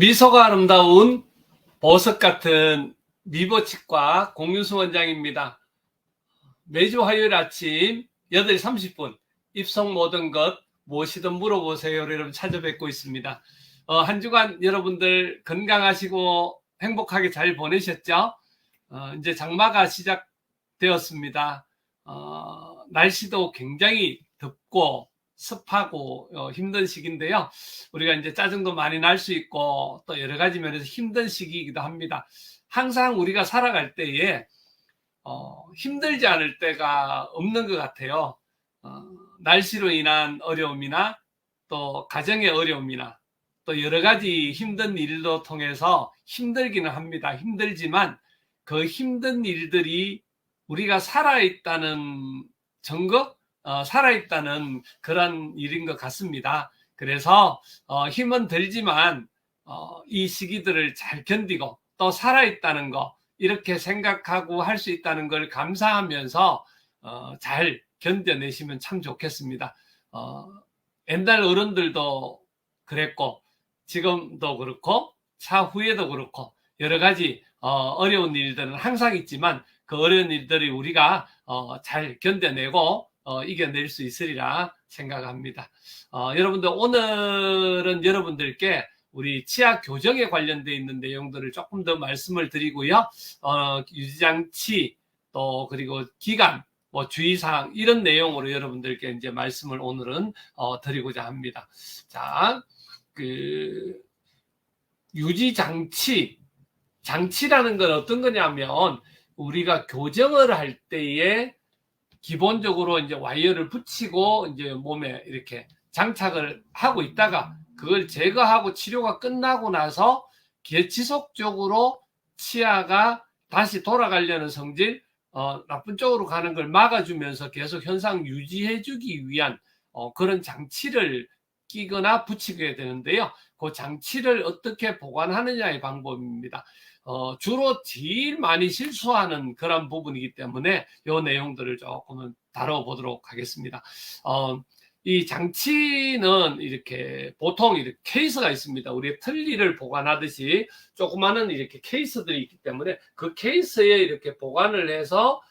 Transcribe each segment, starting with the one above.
미소가 아름다운 보석 같은 미보치과 공윤수 원장입니다. 매주 화요일 아침 8시 30분 입속 모든 것 무엇이든 물어보세요. 여러분 찾아뵙고 있습니다. 한 주간 여러분들 건강하시고 행복하게 잘 보내셨죠? 이제 장마가 시작되었습니다. 날씨도 굉장히 덥고 습하고 힘든 시기인데요. 우리가 이제 짜증도 많이 날 수 있고 또 여러 가지 면에서 힘든 시기이기도 합니다. 항상 우리가 살아갈 때에 힘들지 않을 때가 없는 것 같아요. 날씨로 인한 어려움이나 또 가정의 어려움이나 또 여러 가지 힘든 일도 통해서 힘들기는 합니다. 힘들지만 그 힘든 일들이 우리가 살아있다는 증거, 살아있다는 그런 일인 것 같습니다. 그래서 힘은 들지만 이 시기들을 잘 견디고 또 살아있다는 거 이렇게 생각하고 할 수 있다는 걸 감사하면서 잘 견뎌내시면 참 좋겠습니다. 옛날 어른들도 그랬고 지금도 그렇고 차후에도 그렇고 여러 가지 어려운 일들은 항상 있지만 그 어려운 일들이 우리가 잘 견뎌내고 이겨낼 수 있으리라 생각합니다. 여러분들 오늘은 여러분들께 우리 치아 교정에 관련되어 있는 내용들을 조금 더 말씀을 드리고요. 유지장치 또 그리고 기간 뭐 주의사항 이런 내용으로 여러분들께 이제 말씀을 오늘은 드리고자 합니다. 자, 장치라는 건 어떤 거냐면 우리가 교정을 할 때에 기본적으로 이제 와이어를 붙이고 이제 몸에 이렇게 장착을 하고 있다가 그걸 제거하고 치료가 끝나고 나서 지속적으로 치아가 다시 돌아가려는 성질, 나쁜 쪽으로 가는 걸 막아주면서 계속 현상 유지해주기 위한 그런 장치를 끼거나 붙이게 되는데요. 그 장치를 어떻게 보관하느냐의 방법입니다. 주로 제일 많이 실수하는 그런 부분이기 때문에 이 내용들을 조금은 다뤄보도록 하겠습니다. 이 장치는 이렇게 보통 이렇게 케이스가 있습니다. 우리 틀니를 보관하듯이 조그마한 이렇게 케이스들이 있기 때문에 그 케이스에 이렇게 보관을 해서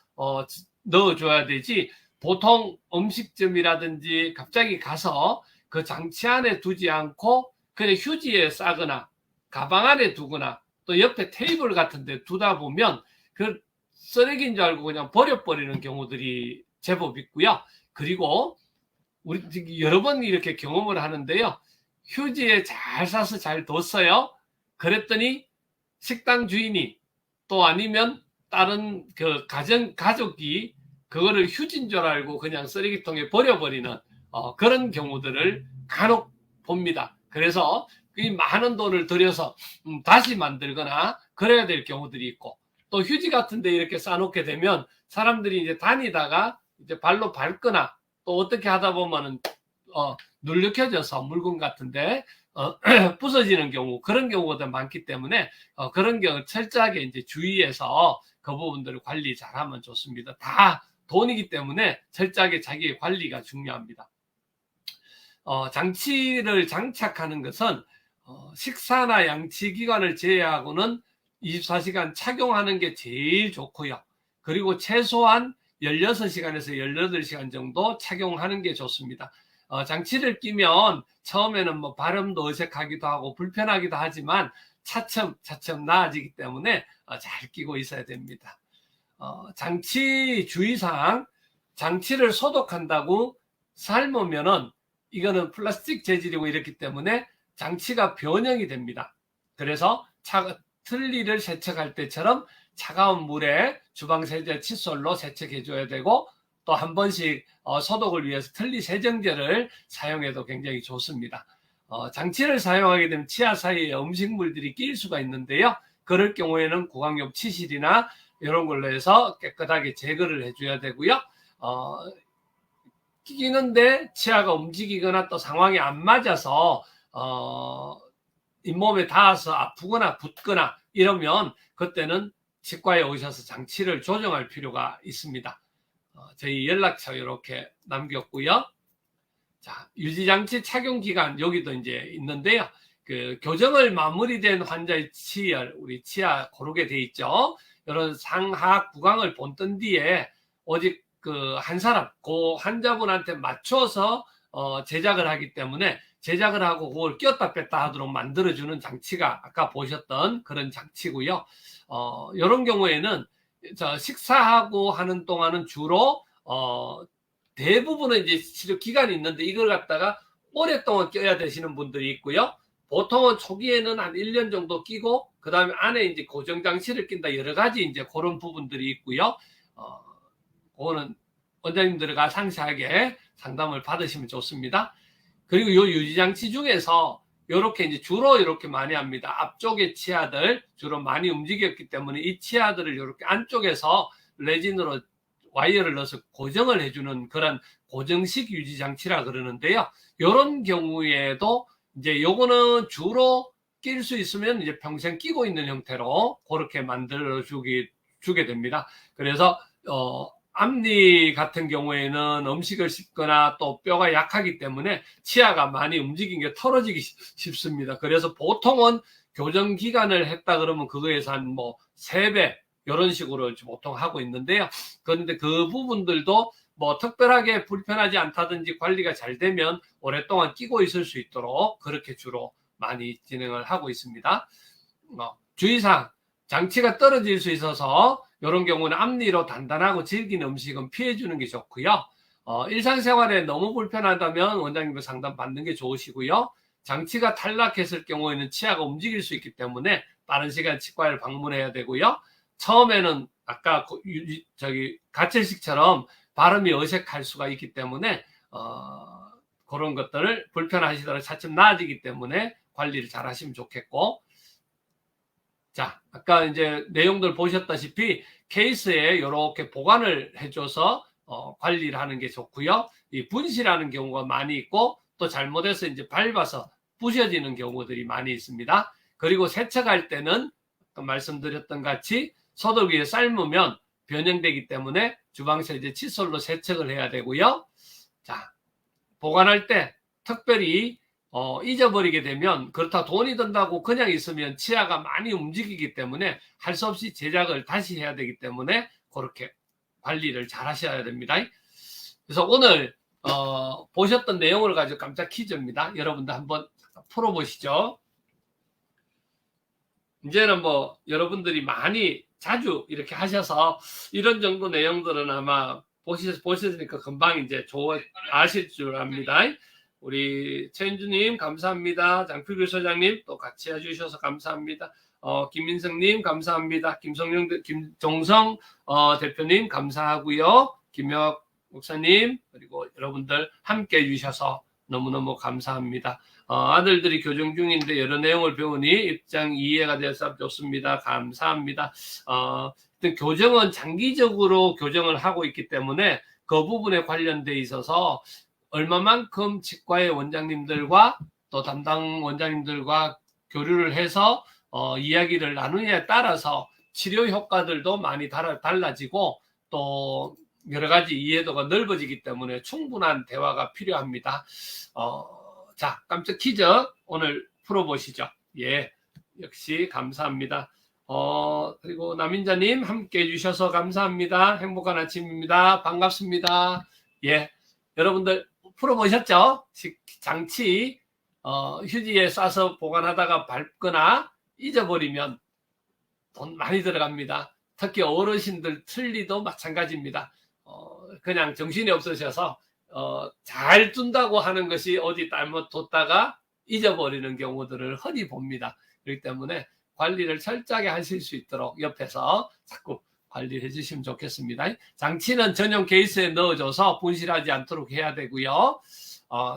넣어줘야 되지 보통 음식점이라든지 갑자기 가서 그 장치 안에 두지 않고 그냥 휴지에 싸거나 가방 안에 두거나 또 옆에 테이블 같은 데 두다 보면 그 쓰레기인 줄 알고 그냥 버려버리는 경우들이 제법 있고요. 그리고 우리 여러 번 이렇게 경험을 하는데요. 휴지에 잘 싸서 잘 뒀어요. 그랬더니 식당 주인이 또 아니면 다른 그 가족이 그거를 휴지인 줄 알고 그냥 쓰레기통에 버려버리는 그런 경우들을 간혹 봅니다. 그래서 이 많은 돈을 들여서 다시 만들거나 그래야 될 경우들이 있고 또 휴지 같은 데 이렇게 싸놓게 되면 사람들이 이제 다니다가 이제 발로 밟거나 또 어떻게 하다 보면은 눌려켜져서 물건 같은데 부서지는 경우 그런 경우가 많기 때문에 그런 경우 철저하게 이제 주의해서 그 부분들을 관리 잘하면 좋습니다. 다 돈이기 때문에 철저하게 자기의 관리가 중요합니다. 장치를 장착하는 것은 식사나 양치기관을 제외하고는 24시간 착용하는 게 제일 좋고요. 그리고 최소한 16시간에서 18시간 정도 착용하는 게 좋습니다. 장치를 끼면 처음에는 뭐 발음도 어색하기도 하고 불편하기도 하지만 차츰 나아지기 때문에 잘 끼고 있어야 됩니다. 장치 주의사항, 장치를 소독한다고 삶으면은 이거는 플라스틱 재질이고 이렇기 때문에 장치가 변형이 됩니다. 그래서 틀니를 세척할 때처럼 차가운 물에 주방세제 칫솔로 세척해 줘야 되고 또 한 번씩 소독을 위해서 틀니 세정제를 사용해도 굉장히 좋습니다. 장치를 사용하게 되면 치아 사이에 음식물들이 끼일 수가 있는데요. 그럴 경우에는 구강용 치실이나 이런 걸로 해서 깨끗하게 제거를 해줘야 되고요. 끼는데 치아가 움직이거나 또 상황이 안 맞아서 잇몸에 닿아서 아프거나 붓거나 이러면 그때는 치과에 오셔서 장치를 조정할 필요가 있습니다. 저희 연락처 이렇게 남겼고요. 자, 유지장치 착용 기간 여기도 이제 있는데요. 그 교정을 마무리된 환자의 치열, 우리 치아 고르게 돼 있죠. 이런 상하 구강을 본뜬 뒤에 오직 그 한 사람, 그 환자분한테 맞춰서 제작을 하기 때문에 제작을 하고 그걸 끼웠다 뺐다 하도록 만들어주는 장치가 아까 보셨던 그런 장치고요. 이런 경우에는 식사하고 하는 동안은 주로 대부분은 이제 치료 기간이 있는데 이걸 갖다가 오랫동안 껴야 되시는 분들이 있고요. 보통은 초기에는 한 1년 정도 끼고 그 다음에 안에 이제 고정 장치를 낀다 여러 가지 이제 그런 부분들이 있고요. 그거는 원장님들과 상세하게 상담을 받으시면 좋습니다. 그리고 요 유지장치 중에서 이렇게 이제 주로 이렇게 많이 합니다. 앞쪽의 치아들 주로 많이 움직였기 때문에 이 치아들을 이렇게 안쪽에서 레진으로 와이어를 넣어서 고정을 해주는 그런 고정식 유지장치라 그러는데요. 이런 경우에도 이제 요거는 주로 낄 수 있으면 이제 평생 끼고 있는 형태로 그렇게 만들어 주게 됩니다. 그래서 앞니 같은 경우에는 음식을 씹거나 또 뼈가 약하기 때문에 치아가 많이 움직인 게 털어지기 쉽습니다. 그래서 보통은 교정 기간을 했다 그러면 그거에서 한 뭐 3배 이런 식으로 보통 하고 있는데요. 그런데 그 부분들도 뭐 특별하게 불편하지 않다든지 관리가 잘 되면 오랫동안 끼고 있을 수 있도록 그렇게 주로 많이 진행을 하고 있습니다. 주의사항, 장치가 떨어질 수 있어서 이런 경우는 앞니로 단단하고 질긴 음식은 피해주는 게 좋고요. 일상생활에 너무 불편하다면 원장님과 상담 받는 게 좋으시고요. 장치가 탈락했을 경우에는 치아가 움직일 수 있기 때문에 빠른 시간 치과를 방문해야 되고요. 처음에는 아까 가철식처럼 발음이 어색할 수가 있기 때문에 그런 것들을 불편하시더라도 차츰 나아지기 때문에 관리를 잘 하시면 좋겠고, 자, 아까 이제 내용들 보셨다시피 케이스에 이렇게 보관을 해줘서 관리를 하는 게 좋고요. 이 분실하는 경우가 많이 있고 또 잘못해서 이제 밟아서 부셔지는 경우들이 많이 있습니다. 그리고 세척할 때는 말씀드렸던 같이 소독기에 삶으면 변형되기 때문에 주방세제 칫솔로 세척을 해야 되고요. 자, 보관할 때 특별히 잊어버리게 되면 그렇다 돈이 든다고 그냥 있으면 치아가 많이 움직이기 때문에 할 수 없이 제작을 다시 해야 되기 때문에 그렇게 관리를 잘 하셔야 됩니다. 그래서 오늘 보셨던 내용을 가지고 깜짝 퀴즈입니다. 여러분들 한번 풀어보시죠. 이제는 뭐 여러분들이 많이 자주 이렇게 하셔서 이런 정도 내용들은 아마 보셨으니까 금방 이제 아실 줄 압니다. 우리 최인주님 감사합니다. 장필규 소장님 또 같이 해주셔서 감사합니다. 김민성님 감사합니다. 김종성 대표님 감사하고요. 김혁 목사님 그리고 여러분들 함께 해주셔서 너무너무 감사합니다. 아들들이 교정 중인데 여러 내용을 배우니 입장 이해가 돼서 좋습니다. 감사합니다. 교정은 장기적으로 교정을 하고 있기 때문에 그 부분에 관련돼 있어서 얼마만큼 치과의 원장님들과 또 담당 원장님들과 교류를 해서 이야기를 나누냐에 따라서 치료 효과들도 많이 달라지고 또 여러 가지 이해도가 넓어지기 때문에 충분한 대화가 필요합니다. 자, 깜짝 퀴즈 오늘 풀어보시죠. 예, 역시 감사합니다. 그리고 남인자님 함께 해주셔서 감사합니다. 행복한 아침입니다. 반갑습니다. 예, 여러분들 풀어보셨죠? 장치 휴지에 싸서 보관하다가 밟거나 잊어버리면 돈 많이 들어갑니다. 특히 어르신들 틀니도 마찬가지입니다. 그냥 정신이 없으셔서 잘 둔다고 하는 것이 어디 잘못 뒀다가 잊어버리는 경우들을 흔히 봅니다. 그렇기 때문에 관리를 철저하게 하실 수 있도록 옆에서 자꾸 관리를 해주시면 좋겠습니다. 장치는 전용 케이스에 넣어줘서 분실하지 않도록 해야 되고요.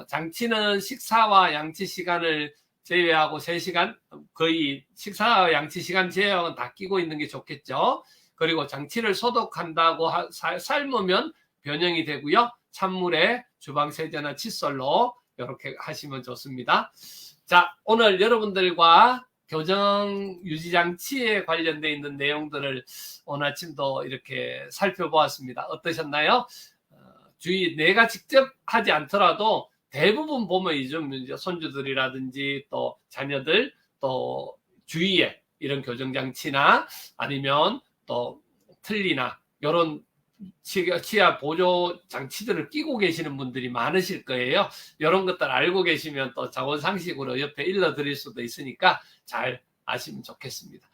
장치는 식사와 양치 시간을 제외하고 3시간, 거의 식사와 양치 시간 제외하고는 다 끼고 있는 게 좋겠죠. 그리고 장치를 소독한다고 삶으면 변형이 되고요. 찬물에 주방세제나 칫솔로 이렇게 하시면 좋습니다. 자, 오늘 여러분들과 교정 유지장치에 관련되어 있는 내용들을 오늘 아침도 이렇게 살펴보았습니다. 어떠셨나요? 주의 내가 직접 하지 않더라도 대부분 보면 요즘 이제 손주들이라든지 또 자녀들 또 주위에 이런 교정장치나 아니면 또 틀니나 이런 치아 보조 장치들을 끼고 계시는 분들이 많으실 거예요. 이런 것들 알고 계시면 또 자원상식으로 옆에 일러드릴 수도 있으니까 잘 아시면 좋겠습니다.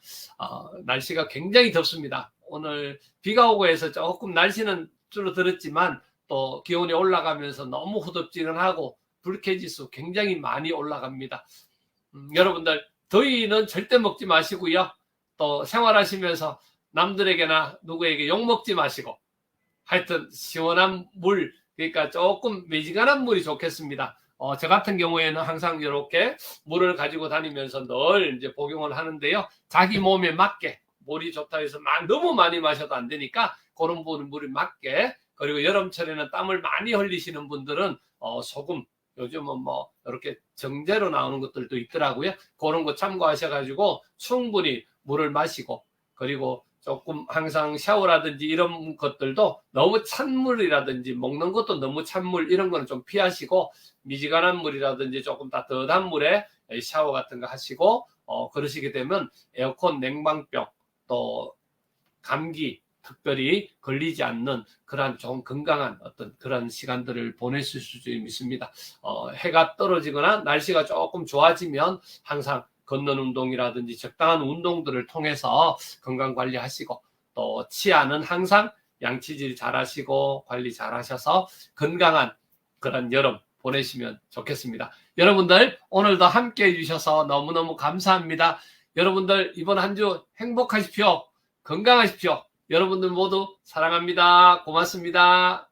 날씨가 굉장히 덥습니다. 오늘 비가 오고 해서 조금 날씨는 줄어들었지만 또 기온이 올라가면서 너무 후덥지근하고 불쾌지수 굉장히 많이 올라갑니다. 여러분들 더위는 절대 먹지 마시고요. 또 생활하시면서 남들에게나 누구에게 욕 먹지 마시고 하여튼 시원한 물, 그러니까 조금 매지간한 물이 좋겠습니다. 저 같은 경우에는 항상 이렇게 물을 가지고 다니면서 늘 이제 복용을 하는데요. 자기 몸에 맞게 물이 좋다 해서 너무 많이 마셔도 안 되니까 그런 물을 맞게, 그리고 여름철에는 땀을 많이 흘리시는 분들은 소금, 요즘은 뭐 이렇게 정제로 나오는 것들도 있더라고요. 그런 거 참고하셔가지고 충분히 물을 마시고, 그리고 조금 항상 샤워라든지 이런 것들도 너무 찬물이라든지 먹는 것도 너무 찬물 이런 거는 좀 피하시고, 미지근한 물이라든지 조금 따뜻한 물에 샤워 같은 거 하시고 그러시게 되면 에어컨, 냉방병, 또 감기 특별히 걸리지 않는 그런 좀 건강한 어떤 그런 시간들을 보내실 수 있습니다. 해가 떨어지거나 날씨가 조금 좋아지면 항상 걷는 운동이라든지 적당한 운동들을 통해서 건강 관리하시고, 또 치아는 항상 양치질 잘 하시고 관리 잘 하셔서 건강한 그런 여름 보내시면 좋겠습니다. 여러분들 오늘도 함께 해주셔서 너무너무 감사합니다. 여러분들 이번 한 주 행복하십시오. 건강하십시오. 여러분들 모두 사랑합니다. 고맙습니다.